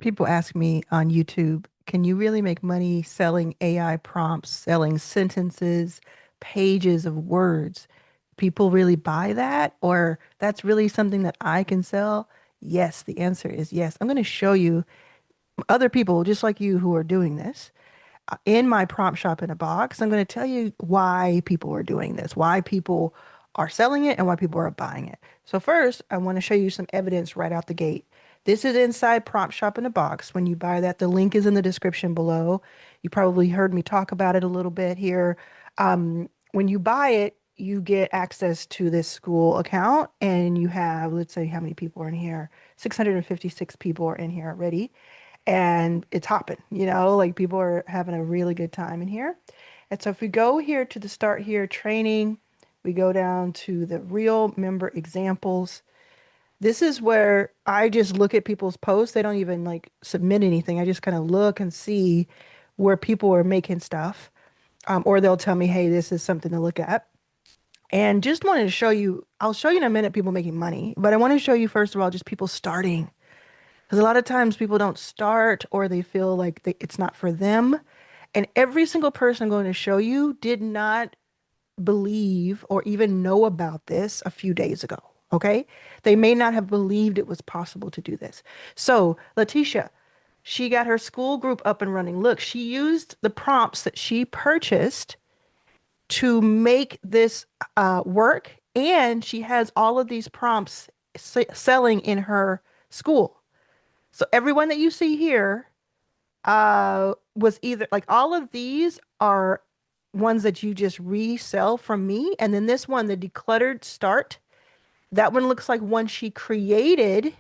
People ask me on YouTube, can you really make money selling AI prompts, selling sentences, pages of words? People really buy that, or that's really something that I can sell? Yes, the answer is yes. I'm going to show you other people just like you who are doing this in my prompt shop in a box. I'm going to tell you why people are doing this, why people are selling it, and why people are buying it. So first, I want to show you some evidence right out the gate. This is inside Prompt Shop in a Box. When you buy that, the link is in the description below. You probably heard me talk about it a little bit here. When you buy it, you get access to this school account, and you have, let's say, how many people are in here? 656 people are in here already, and it's hopping, like people are having a really good time in here. And so if we go here to the start here, training, we go down to the real member examples. This is where I just look at people's posts. They don't even like submit anything. I just kind of look and see where people are making stuff. Or they'll tell me, hey, this is something to look at. And just wanted to show you, I'll show you in a minute people making money, but I want to show you first of all, just people starting. Because a lot of times people don't start or they feel like it's not for them. And every single person I'm going to show you did not believe or even know about this a few days ago. Okay. They may not have believed it was possible to do this. So, Letitia, she got her school group up and running. Look, she used the prompts that she purchased to make this work. And she has all of these prompts selling in her school. So everyone that you see here was either like all of these are ones that you just resell from me. And then this one, the decluttered start, that one looks like one she created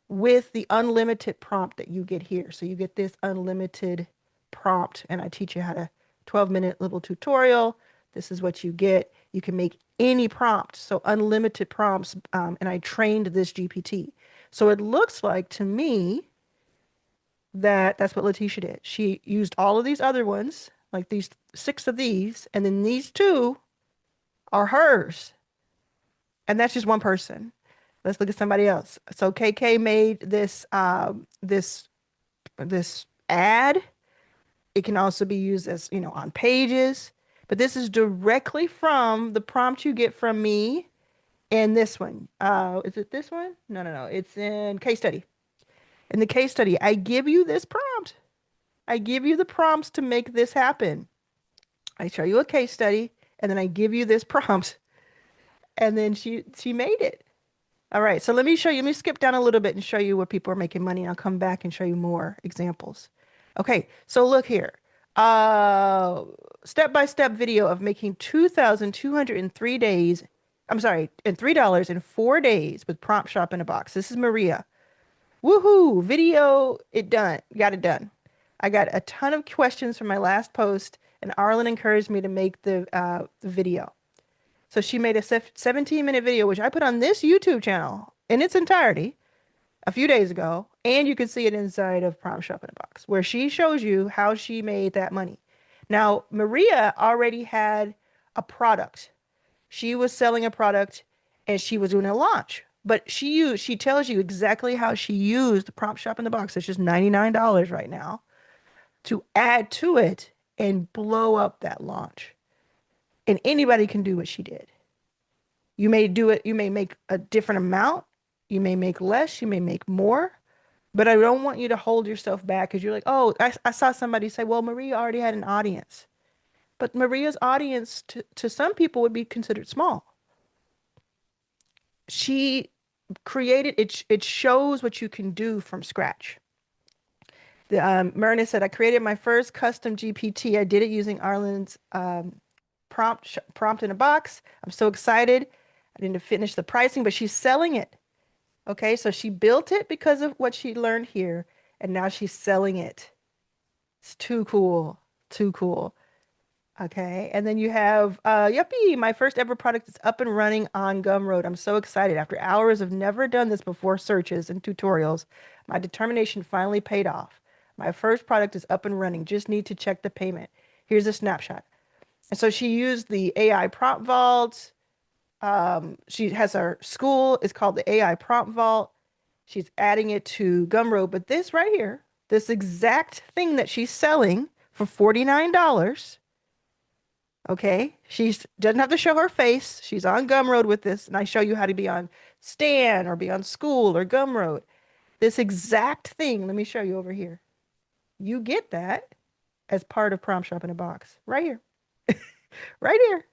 with the unlimited prompt that you get here. So you get this unlimited prompt, and I teach you how to 12-minute little tutorial. This is what you get. You can make any prompt, so unlimited prompts. And I trained this GPT. So it looks like to me that's what Letitia did. She used all of these other ones, like these six of these, and then these two are hers. And that's just one person. Let's look at somebody else. So KK made this ad. It can also be used as, on pages, but this is directly from the prompt you get from me in this one. Is it this one? No, no, no. It's in case study. In the case study, I give you this prompt. I give you the prompts to make this happen. I show you a case study, and then I give you this prompt, and then she made it. All right, so let me show you. Let me skip down a little bit and show you where people are making money. And I'll come back and show you more examples. Okay, so look here. Uh, Step-by-step video of making 2,203 days. I'm sorry, and $3 in 4 days with Prompt Shop in a Box. This is Maria. Woohoo! Video, it done. Got it done. I got a ton of questions from my last post, and Arlan encouraged me to make the video. So she made a 17-minute video, which I put on this YouTube channel in its entirety a few days ago, and you can see it inside of Prompt Shop in a Box, where she shows you how she made that money. Now, Maria already had a product. She was selling a product, and she was doing a launch. But she tells you exactly how she used the Prompt Shop in the Box. It's just $99 right now to add to it and blow up that launch. And anybody can do what she did. You may do it, you may make a different amount, you may make less, you may make more, but I don't want you to hold yourself back because you're like, oh, I saw somebody say, well, Maria already had an audience. But Maria's audience to some people would be considered small. She created it, it shows what you can do from scratch. Myrna said, I created my first custom GPT. I did it using Arlen's prompt in a box. I'm so excited. I didn't finish the pricing, but she's selling it. Okay, so she built it because of what she learned here, and now she's selling it. It's too cool. Too cool. Okay, and then you have, yuppie, my first ever product is up and running on Gumroad. I'm so excited. After hours of never done this before searches and tutorials, my determination finally paid off. My first product is up and running. Just need to check the payment. Here's a snapshot. And so she used the AI prompt vault. She has her school. It's called the AI prompt vault. She's adding it to Gumroad, but this right here, this exact thing that she's selling for $49, okay? She doesn't have to show her face. She's on Gumroad with this, and I show you how to be on Stan or be on School or Gumroad. This exact thing, let me show you over here. You get that as part of Prompt Shop in a Box, right here, right here.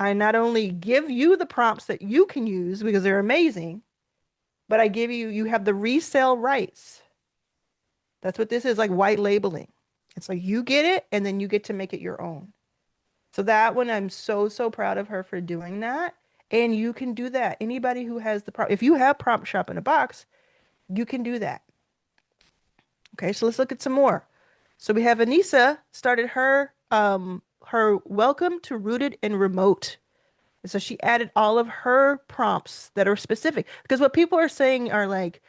I not only give you the prompts that you can use because they're amazing, but I give you, you have the resale rights. That's what this is, like white labeling. It's like you get it and then you get to make it your own. So that one, I'm so, so proud of her for doing that. And you can do that. Anybody who has the prompt, if you have Prompt Shop in a Box, you can do that. Okay, so let's look at some more. So we have Anissa started her welcome to Rooted and Remote. And so she added all of her prompts that are specific because what people are saying are like,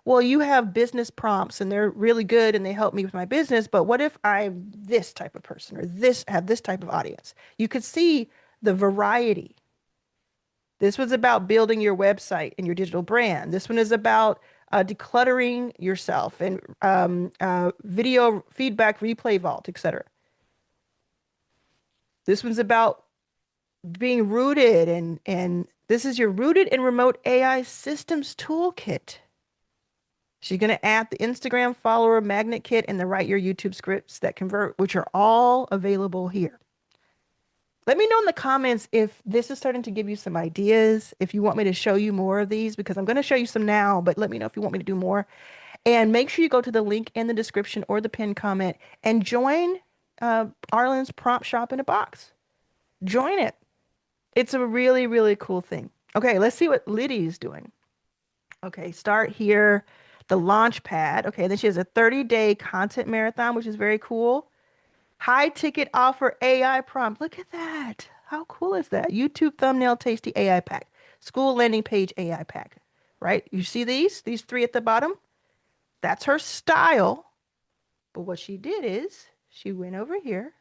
well, you have business prompts and they're really good and they help me with my business, but what if I'm this type of person or this have this type of audience? You could see the variety. This was about building your website and your digital brand. This one is about decluttering yourself and video feedback, replay vault, etc. This one's about being rooted and this is your rooted and remote AI systems toolkit. She's going to add the Instagram follower magnet kit and the write your YouTube scripts that convert, which are all available here. Let me know in the comments if this is starting to give you some ideas, if you want me to show you more of these, because I'm going to show you some now, but let me know if you want me to do more. And make sure you go to the link in the description or the pinned comment and join Arlan's Prompt Shop in a Box. Join it. It's a really, really cool thing. Okay, let's see what Liddy's doing. Okay, start here, the launch pad. Okay, then she has a 30-day content marathon, which is very cool. High ticket offer AI prompt. Look at that. How cool is that? YouTube thumbnail tasty AI pack. School landing page AI pack. Right? You see these? These three at the bottom? That's her style. But what she did is she went over here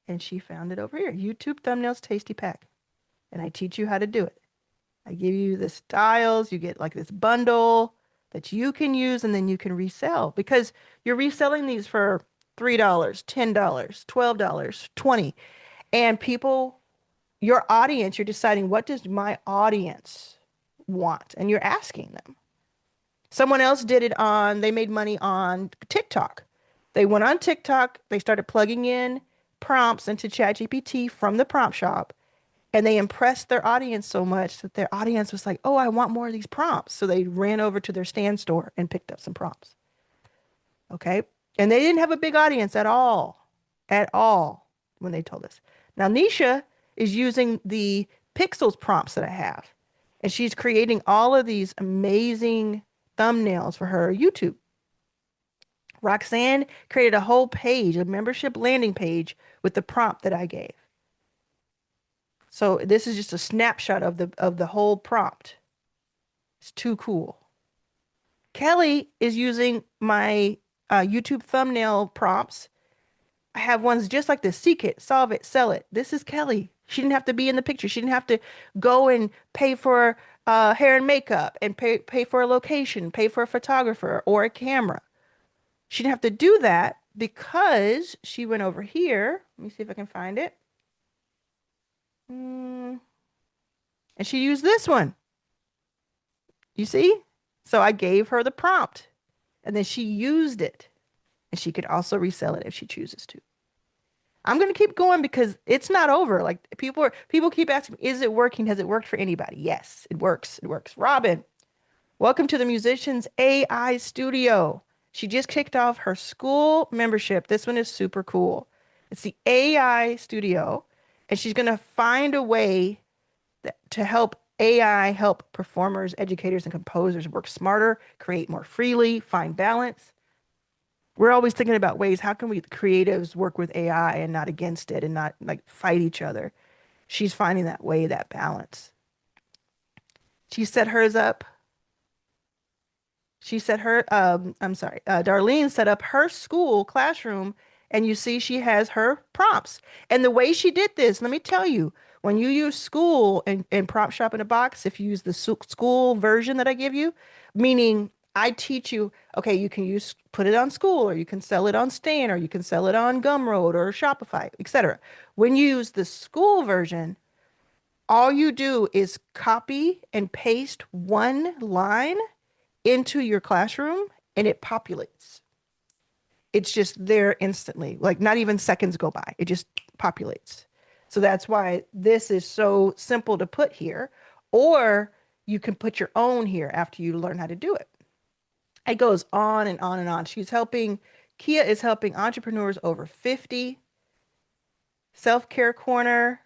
and she found it over here. YouTube thumbnails tasty pack. And I teach you how to do it. I give you the styles. You get like this bundle that you can use and then you can resell because you're reselling these for $3, $10, $12, $20. And people, your audience, you're deciding what does my audience want? And you're asking them. Someone else did it on, they made money on TikTok. They went on TikTok, they started plugging in prompts into ChatGPT from the prompt shop. And they impressed their audience so much that their audience was like, oh, I want more of these prompts. So they ran over to their Stan store and picked up some prompts. Okay. And they didn't have a big audience at all when they told us. Now, Nisha is using the Pixels prompts that I have. And she's creating all of these amazing thumbnails for her YouTube. Roxanne created a whole page, a membership landing page with the prompt that I gave. So this is just a snapshot of the whole prompt. It's too cool. Kelly is using my YouTube thumbnail prompts. I have ones just like this. Seek it, solve it, sell it. This is Kelly. She didn't have to be in the picture. She didn't have to go and pay for hair and makeup and pay for a location, pay for a photographer or a camera. She didn't have to do that because she went over here. Let me see if I can find it. And she used this one. You see? So I gave her the prompt and then she used it and she could also resell it if she chooses to. I'm going to keep going because it's not over. Like people keep asking me, is it working? Has it worked for anybody? Yes, it works. It works. Robin, welcome to the Musicians AI Studio. She just kicked off her school membership. This one is super cool. It's the AI Studio, and she's going to find a way to help AI help performers, educators, and composers work smarter, create more freely, find balance. We're always thinking about ways, how can we creatives work with AI and not against it and not like fight each other? She's finding that way, that balance. She set hers up. Darlene set up her school classroom and you see she has her prompts. And the way she did this, let me tell you, when you use school and prompt shop in a box, if you use the school version that I give you, meaning I teach you, okay, you can use put it on school, or you can sell it on Stan, or you can sell it on Gumroad or Shopify, etc. When you use the school version, all you do is copy and paste one line into your classroom and it populates. It's just there instantly, like not even seconds go by. It just populates. So that's why this is so simple to put here, or you can put your own here after you learn how to do it. It goes on and on and on. Kia is helping entrepreneurs over 50. Self-care corner,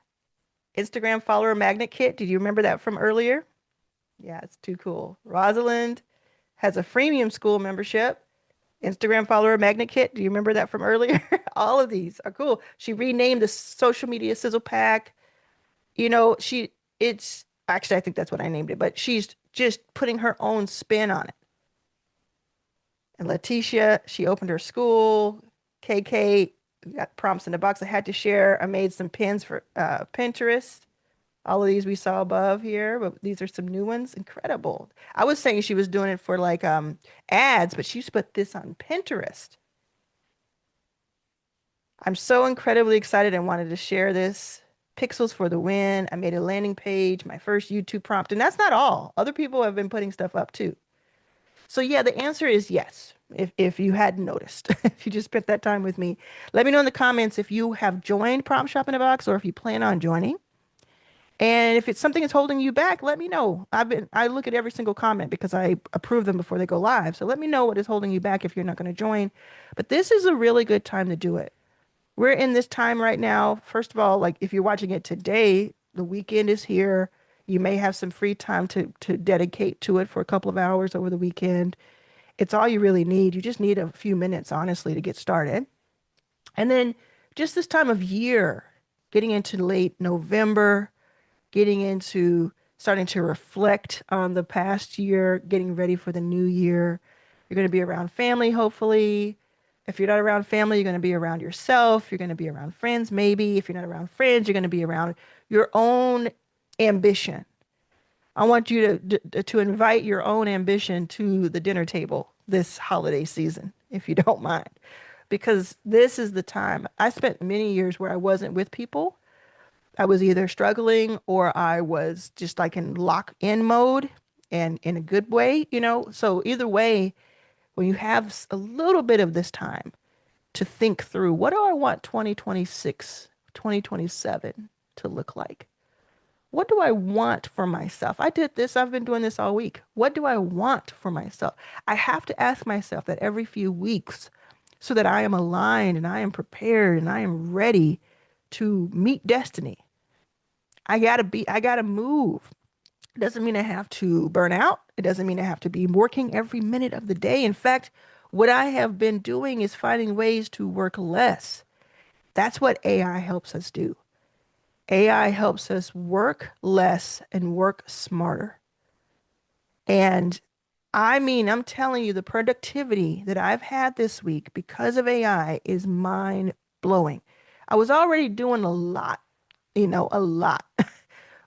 Instagram follower magnet kit. Did you remember that from earlier? Yeah, it's too cool. Rosalind has a freemium school membership. Instagram follower magnet kit. Do you remember that from earlier? All of these are cool. She renamed the social media sizzle pack. You know, it's actually, I think that's what I named it, but she's just putting her own spin on it. And Letitia, she opened her school. KK got prompts in the box I had to share. I made some pins for Pinterest. All of these we saw above here, but these are some new ones. Incredible. I was saying she was doing it for like ads, but she's put this on Pinterest. I'm so incredibly excited and wanted to share this. Pixels for the win. I made a landing page, my first YouTube prompt, and that's not all. Other people have been putting stuff up too. So yeah, the answer is yes. If you hadn't noticed, if you just spent that time with me, let me know in the comments if you have joined Prompt Shop in a Box or if you plan on joining. And if it's something that's holding you back, let me know. I look at every single comment because I approve them before they go live. So let me know what is holding you back if you're not going to join. But this is a really good time to do it. We're in this time right now. First of all, like if you're watching it today, the weekend is here. You may have some free time to dedicate to it for a couple of hours over the weekend. It's all you really need. You just need a few minutes, honestly, to get started. And then just this time of year, getting into late November, getting into starting to reflect on the past year, getting ready for the new year. You're going to be around family, hopefully. If you're not around family, you're going to be around yourself. You're going to be around friends, maybe. If you're not around friends, you're going to be around your own ambition. I want you to invite your own ambition to the dinner table this holiday season, if you don't mind, because this is the time. I spent many years where I wasn't with people. I was either struggling or I was just like in lock in mode and in a good way, you know? So either way, when you have a little bit of this time to think through, what do I want 2026, 2027 to look like? What do I want for myself? I did this. I've been doing this all week. What do I want for myself? I have to ask myself that every few weeks so that I am aligned and I am prepared and I am ready to meet destiny. I gotta move. It doesn't mean I have to burn out. It doesn't mean I have to be working every minute of the day. In fact, what I have been doing is finding ways to work less. That's what AI helps us do. AI helps us work less and work smarter. And I mean, I'm telling you, the productivity that I've had this week because of AI is mind blowing. I was already doing a lot, a lot.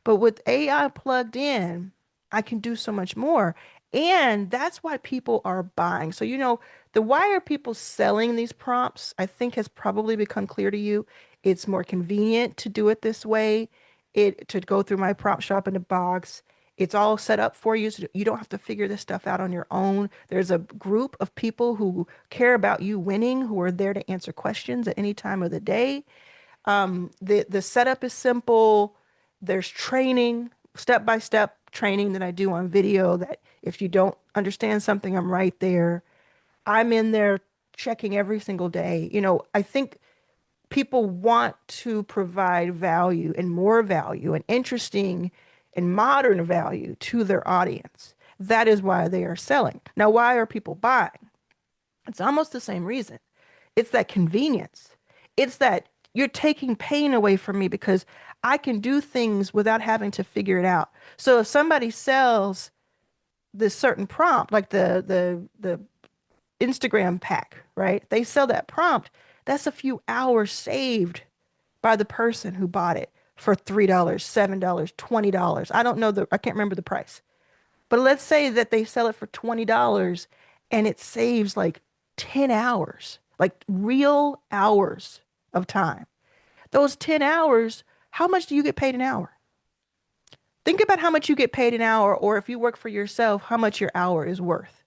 But with AI plugged in, I can do so much more. And that's why people are buying. So, the why are people selling these prompts, I think has probably become clear to you. It's more convenient to do it this way, to go through my prompt shop in a box. It's all set up for you, so you don't have to figure this stuff out on your own. There's a group of people who care about you winning, who are there to answer questions at any time of the day. The setup is simple. There's training, step-by-step training that I do on video that if you don't understand something, I'm right there. I'm in there checking every single day. I think people want to provide value and more value and interesting and modern value to their audience. That is why they are selling. Now, why are people buying? It's almost the same reason. It's that convenience. It's that you're taking pain away from me because I can do things without having to figure it out. So if somebody sells this certain prompt, like the Instagram pack, right? They sell that prompt. That's a few hours saved by the person who bought it for $3, $7, $20. I can't remember the price. But let's say that they sell it for $20 and it saves like 10 hours, like real hours of time. Those 10 hours, how much do you get paid an hour? Think about how much you get paid an hour, or if you work for yourself, how much your hour is worth.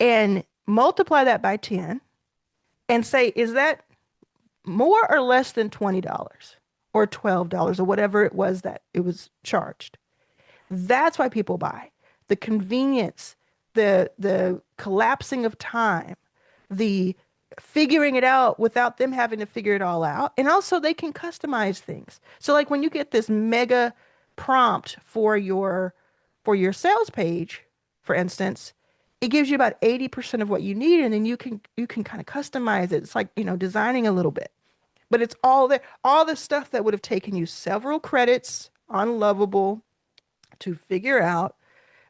And multiply that by 10 and say, is that more or less than $20 or $12 or whatever it was that it was charged? That's why people buy. The convenience, the collapsing of time, the figuring it out without them having to figure it all out. And also they can customize things. So like when you get this mega prompt for your sales page, for instance, it gives you about 80% of what you need, and then you can kind of customize it. It's like, designing a little bit. But it's all there, all the stuff that would have taken you several credits on Lovable to figure out.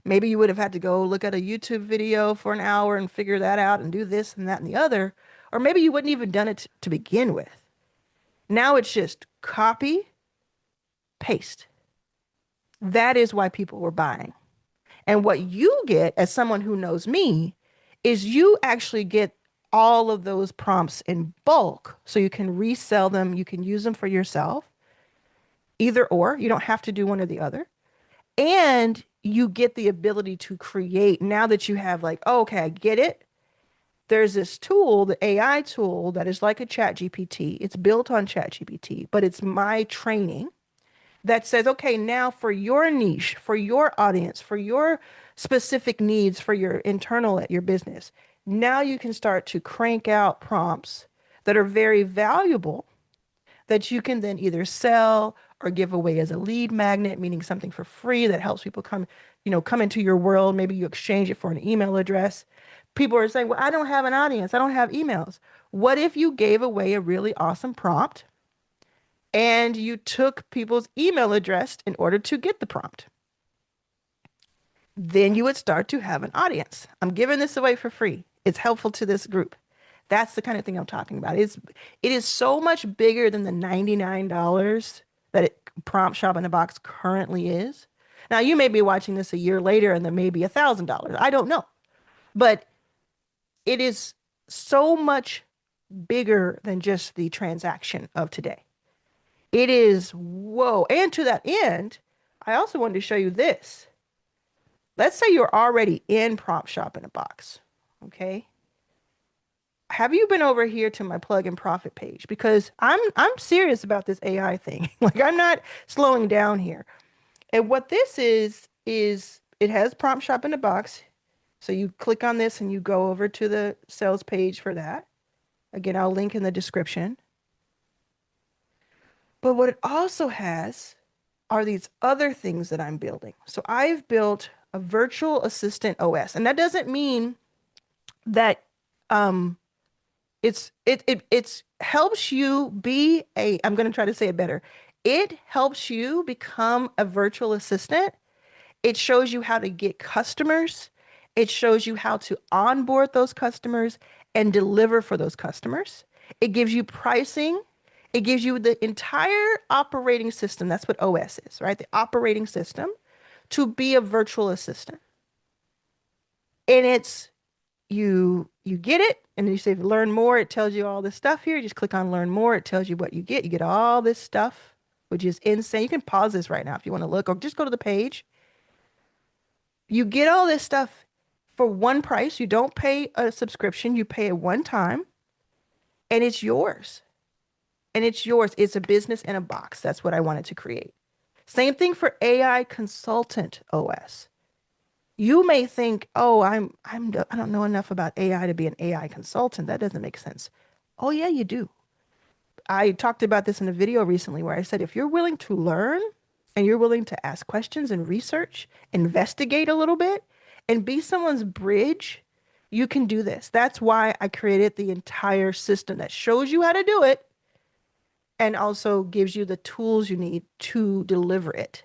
Maybe you would have had to go look at a YouTube video for an hour and figure that out and do this and that and the other. Or maybe you wouldn't even done it to begin with. Now it's just copy, paste. That is why people were buying. And what you get as someone who knows me is you actually get all of those prompts in bulk so you can resell them, you can use them for yourself, either or. You don't have to do one or the other. And you get the ability to create now that you have like, oh, okay, I get it. There's this tool, the AI tool that is like a chat GPT. It's built on chat GPT, but it's my training that says, okay, now for your niche, for your audience, for your specific needs, for your internal at your business, now you can start to crank out prompts that are very valuable that you can then either sell or give away as a lead magnet, meaning something for free that helps people come into your world. Maybe you exchange it for an email address. People are saying, well, I don't have an audience. I don't have emails. What if you gave away a really awesome prompt and you took people's email address in order to get the prompt? Then you would start to have an audience. I'm giving this away for free. It's helpful to this group. That's the kind of thing I'm talking about. It is so much bigger than the $99 that Prompt Shop in a Box currently is. Now, you may be watching this a year later and there may be $1,000. I don't know. But it is so much bigger than just the transaction of today. It is, whoa. And to that end, I also wanted to show you this. Let's say you're already in Prompt Shop in a Box. Okay. Have you been over here to my plug and profit page? Because I'm serious about this AI thing. Like I'm not slowing down here. And what this is it has Prompt Shop in a Box. So you click on this and you go over to the sales page for that. Again, I'll link in the description. But what it also has are these other things that I'm building. So I've built a virtual assistant OS, and that doesn't mean that it's helps you be a, I'm going to try to say it better. It helps you become a virtual assistant. It shows you how to get customers. It shows you how to onboard those customers and deliver for those customers. It gives you pricing. It gives you the entire operating system. That's what OS is, right? The operating system to be a virtual assistant. And it's you get it, and then you say learn more. It tells you all this stuff here. You just click on learn more. It tells you what you get. You get all this stuff, which is insane. You can pause this right now if you want to look, or just go to the page. You get all this stuff for one price. You don't pay a subscription. You pay it one time, and it's yours. And it's yours. It's a business in a box. That's what I wanted to create. Same thing for AI Consultant OS. You may think, oh, I don't know enough about AI to be an AI consultant. That doesn't make sense. Oh, yeah, you do. I talked about this in a video recently where I said, if you're willing to learn and you're willing to ask questions and research, investigate a little bit, and be someone's bridge, you can do this. That's why I created the entire system that shows you how to do it and also gives you the tools you need to deliver it.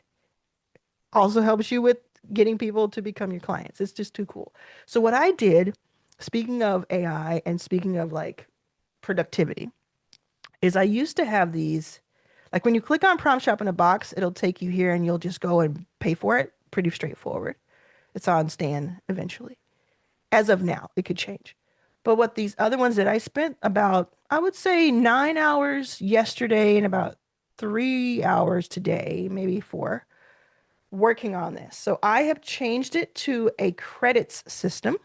Also helps you with getting people to become your clients. It's just too cool. So what I did, speaking of AI and speaking of like productivity, is I used to have these Like when you click on Prompt Shop in a Box, it'll take you here and you'll just go and pay for it. Pretty straightforward. It's on Stan eventually. As of now, it could change. But what these other ones that I spent about, I would say 9 hours yesterday and about 3 hours today, maybe four, working on this. So I have changed it to a credits system.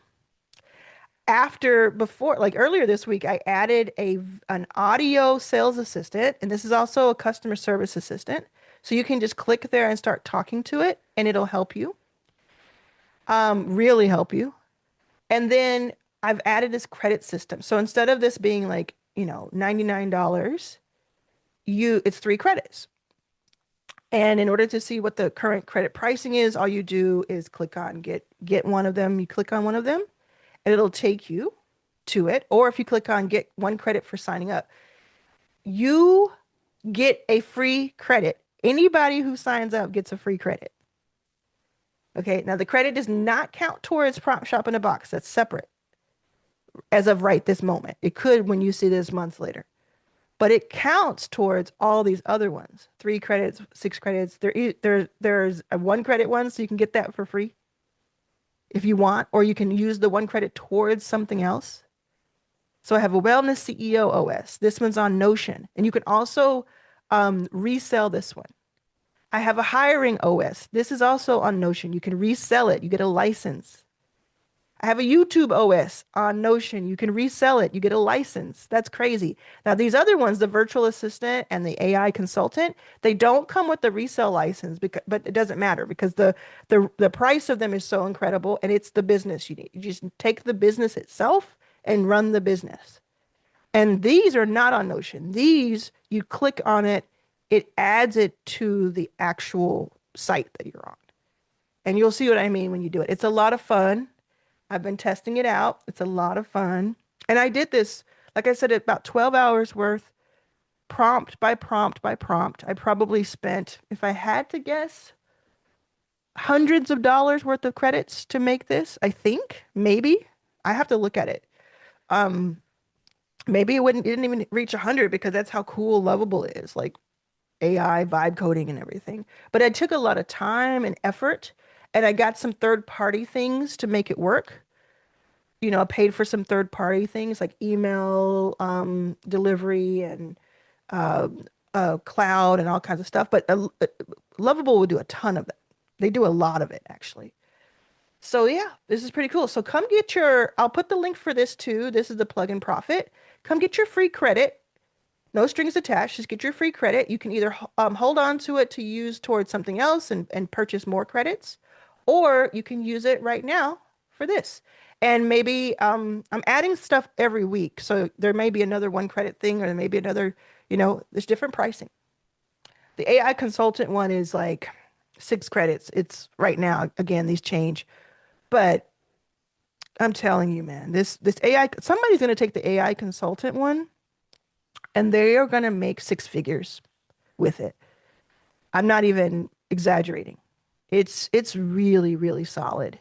Before, like earlier this week, I added an audio sales assistant, and this is also a customer service assistant. So you can just click there and start talking to it, and it'll help you, really help you. And then I've added this credit system. So instead of this being like, $99, it's 3 credits. And in order to see what the current credit pricing is, all you do is click on get one of them. You click on one of them and it'll take you to it. Or if you click on get 1 credit for signing up, you get a free credit. Anybody who signs up gets a free credit. Okay, now the credit does not count towards Prompt Shop in a Box. That's separate as of right this moment. It could when you see this months later, but it counts towards all these other ones. 3 credits, 6 credits. There's a 1 credit one, so you can get that for free if you want, or you can use the 1 credit towards something else. So I have a Wellness CEO OS. This one's on Notion, and you can also resell this one. I have a hiring OS. This is also on Notion. You can resell it. You get a license. I have a YouTube OS on Notion. You can resell it. You get a license. That's crazy. Now, these other ones, the virtual assistant and the AI consultant, they don't come with the resale license, but it doesn't matter because the price of them is so incredible and it's the business you need. You just take the business itself and run the business. And these are not on Notion. These, you click on it, it adds it to the actual site that you're on. And you'll see what I mean when you do it. It's a lot of fun. I've been testing it out. It's a lot of fun. And I did this, like I said, about 12 hours worth, prompt by prompt by prompt. I probably spent, if I had to guess, hundreds of dollars worth of credits to make this. I think, maybe. I have to look at it. Um, Maybe it didn't even reach 100 because that's how cool Lovable is, like AI vibe coding and everything. But I took a lot of time and effort, and I got some third party things to make it work. I paid for some third party things like email delivery and uh, cloud and all kinds of stuff. But Lovable would do a ton of that. They do a lot of it actually. So yeah, this is pretty cool. So come get I'll put the link for this too. This is the plugin profit. Come get your free credit. No strings attached. Just get your free credit. You can either hold on to it to use towards something else and purchase more credits, or you can use it right now for this. And maybe I'm adding stuff every week. So there may be another 1 credit thing, or there may be another, there's different pricing. The AI consultant one is like 6 credits. It's right now, again, these change. But I'm telling you, man, this AI, somebody's going to take the AI consultant one and they are going to make 6 figures with it. I'm not even exaggerating. It's really, really solid.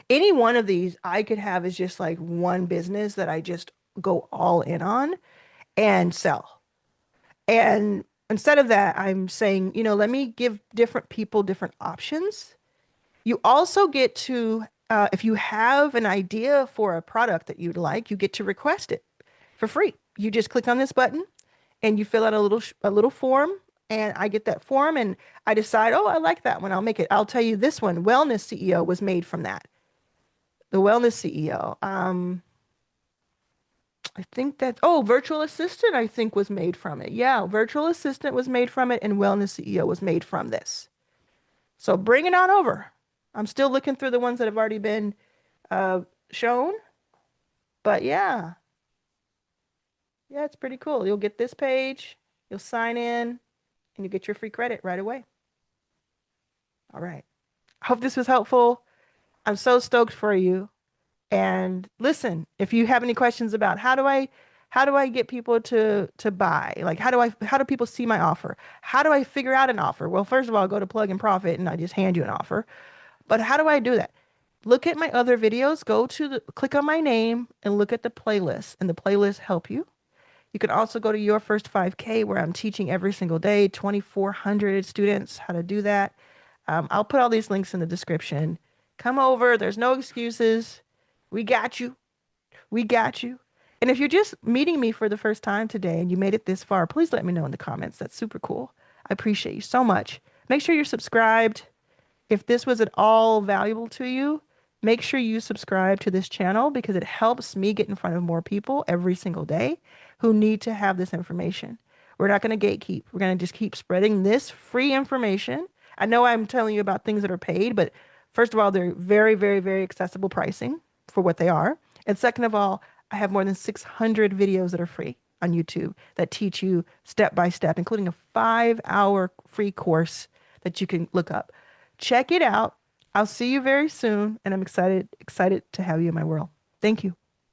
Any one of these I could have is just like one business that I just go all in on and sell. And instead of that, I'm saying, let me give different people different options. You also get to, if you have an idea for a product that you'd like, you get to request it for free. You just click on this button and you fill out a little form, and I get that form and I decide, oh, I like that one. I'll make it. I'll tell you this one, Wellness CEO was made from that. The Wellness CEO. I think Virtual Assistant, I think was made from it. Yeah, Virtual Assistant was made from it and Wellness CEO was made from this. So bring it on over. I'm still looking through the ones that have already been shown. But yeah, it's pretty cool. You'll get this page, you'll sign in, and you get your free credit right away. All right. I hope this was helpful. I'm so stoked for you. And listen, if you have any questions about how do I get people to buy? Like how do people see my offer? How do I figure out an offer? Well, first of all, go to Plug and Profit and I just hand you an offer. But how do I do that? Look at my other videos, click on my name and look at the playlist, and the playlists help you. You can also go to Your First 5K, where I'm teaching every single day, 2,400 students how to do that. I'll put all these links in the description. Come over. There's no excuses. We got you. We got you. And if you're just meeting me for the first time today and you made it this far, please let me know in the comments. That's super cool. I appreciate you so much. Make sure you're subscribed. If this was at all valuable to you, make sure you subscribe to this channel because it helps me get in front of more people every single day who need to have this information. We're not going to gatekeep. We're going to just keep spreading this free information. I know I'm telling you about things that are paid, but first of all, they're very, very, very accessible pricing for what they are. And second of all, I have more than 600 videos that are free on YouTube that teach you step by step, including a 5-hour free course that you can look up. Check it out. I'll see you very soon, and I'm excited to have you in my world. Thank you.